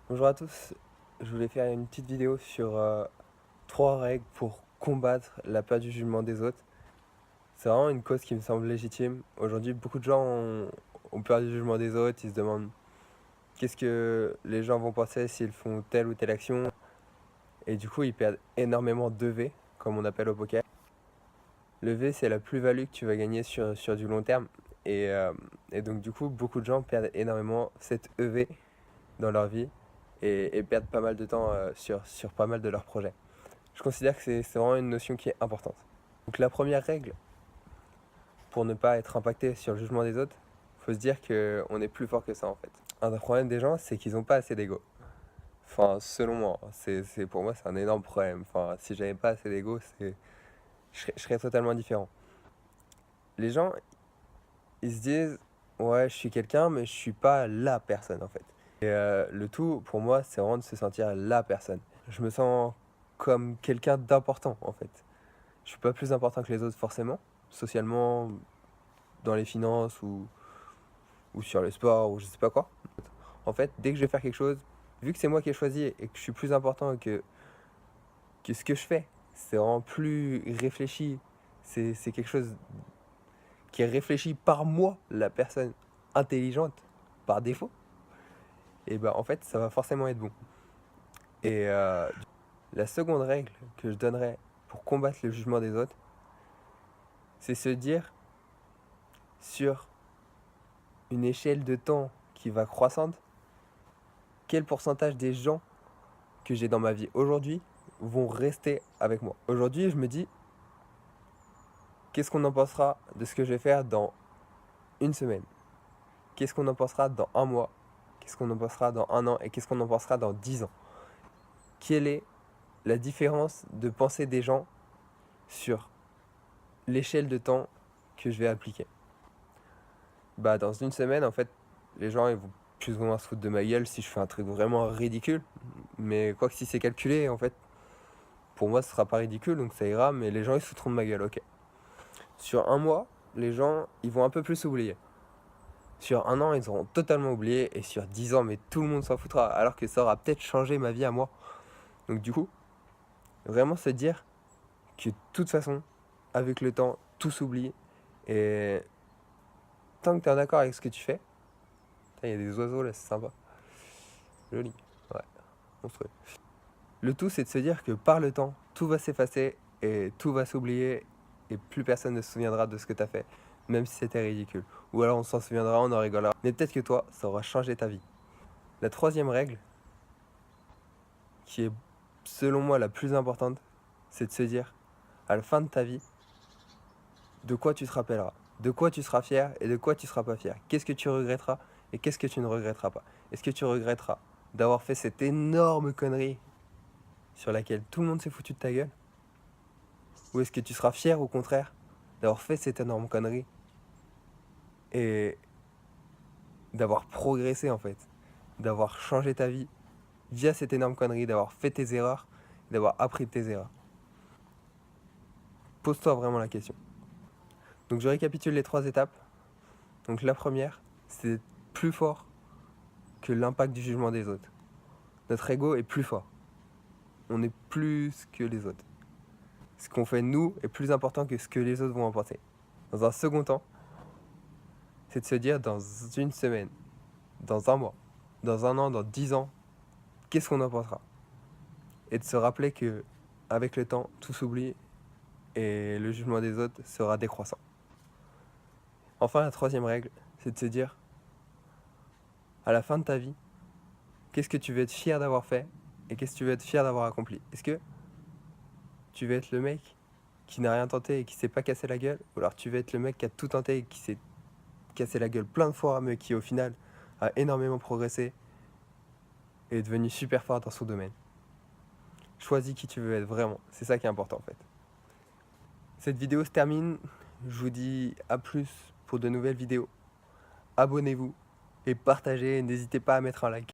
Bonjour à tous, je voulais faire une petite vidéo sur 3 règles pour combattre la peur du jugement des autres. C'est vraiment une cause qui me semble légitime. Aujourd'hui, beaucoup de gens ont peur du jugement des autres, ils se demandent qu'est-ce que les gens vont penser s'ils font telle ou telle action. Et du coup, ils perdent énormément de V, comme on appelle au poker. Le V, c'est la plus-value que tu vas gagner sur du long terme. Et donc, du coup, beaucoup de gens perdent énormément cette EV dans leur vie et perdent pas mal de temps sur pas mal de leurs projets. Je considère que c'est vraiment une notion qui est importante. Donc la première règle, pour ne pas être impacté sur le jugement des autres, il faut se dire qu'on est plus fort que ça en fait. Un des problèmes des gens, c'est qu'ils n'ont pas assez d'ego. Enfin, selon moi, pour moi, c'est un énorme problème. Enfin, si j'avais pas assez d'ego, je serais totalement différent. Les gens, ils se disent, ouais, je suis quelqu'un, mais je suis pas la personne en fait. Et le tout, pour moi, c'est vraiment de se sentir la personne. Je me sens comme quelqu'un d'important en fait. Je suis pas plus important que les autres forcément, socialement, dans les finances ou sur le sport ou je sais pas quoi. En fait, dès que je vais faire quelque chose, vu que c'est moi qui ai choisi et que je suis plus important que ce que je fais, c'est vraiment plus réfléchi. C'est quelque chose qui est réfléchi par moi, la personne intelligente, par défaut. Et bah en fait, ça va forcément être bon. Et la seconde règle que je donnerais pour combattre le jugement des autres, c'est se dire sur une échelle de temps qui va croissante, quel pourcentage des gens que j'ai dans ma vie aujourd'hui vont rester avec moi. Aujourd'hui, je me dis, qu'est-ce qu'on en pensera de ce que je vais faire dans une semaine? Qu'est-ce qu'on en pensera dans un mois? Qu'est-ce qu'on en pensera dans un an? Et qu'est-ce qu'on en pensera dans 10 ans? Quelle est la différence de pensée des gens sur l'échelle de temps que je vais appliquer? Bah, dans une semaine, en fait, les gens ils vont plus ou moins se foutre de ma gueule si je fais un truc vraiment ridicule. Mais quoi que si c'est calculé, en fait, pour moi, ce sera pas ridicule, donc ça ira, mais les gens ils se foutront de ma gueule, ok. Sur un mois, les gens ils vont un peu plus oublier. Sur un an, ils auront totalement oublié, et sur 10 ans, mais tout le monde s'en foutra, alors que ça aura peut-être changé ma vie à moi. Donc du coup, vraiment se dire que de toute façon, avec le temps, tout s'oublie, et tant que tu es en accord avec ce que tu fais, il y a des oiseaux là, c'est sympa, joli, ouais, monstrueux. Le tout, c'est de se dire que par le temps, tout va s'effacer et tout va s'oublier et plus personne ne se souviendra de ce que tu as fait, même si c'était ridicule. Ou alors on s'en souviendra, on en rigolera. Mais peut-être que toi, ça aura changé ta vie. La troisième règle, qui est selon moi la plus importante, c'est de se dire, à la fin de ta vie, de quoi tu te rappelleras, de quoi tu seras fier et de quoi tu seras pas fier. Qu'est-ce que tu regretteras et qu'est-ce que tu ne regretteras pas. Est-ce que tu regretteras d'avoir fait cette énorme connerie sur laquelle tout le monde s'est foutu de ta gueule? Ou est-ce que tu seras fier au contraire d'avoir fait cette énorme connerie et d'avoir progressé en fait, d'avoir changé ta vie via cette énorme connerie, d'avoir fait tes erreurs, d'avoir appris de tes erreurs? Pose-toi vraiment la question. Donc je récapitule les 3 étapes. Donc la première, c'est d'être plus fort que l'impact du jugement des autres. Notre ego est plus fort. On est plus que les autres. Ce qu'on fait nous est plus important que ce que les autres vont en penser. Dans un second temps, c'est de se dire dans une semaine, dans un mois, dans un an, dans 10 ans, qu'est-ce qu'on en pensera? Et de se rappeler que avec le temps, tout s'oublie et le jugement des autres sera décroissant. Enfin, la troisième règle, c'est de se dire, à la fin de ta vie, qu'est-ce que tu veux être fier d'avoir fait et qu'est-ce que tu veux être fier d'avoir accompli? Est-ce que tu veux être le mec qui n'a rien tenté et qui s'est pas cassé la gueule? Ou alors tu veux être le mec qui a tout tenté et qui s'est cassé la gueule plein de fois, mais qui au final a énormément progressé et est devenu super fort dans son domaine? Choisis qui tu veux être vraiment, c'est ça qui est important en fait. Cette vidéo se termine, je vous dis à plus pour de nouvelles vidéos. Abonnez-vous et partagez, n'hésitez pas à mettre un like.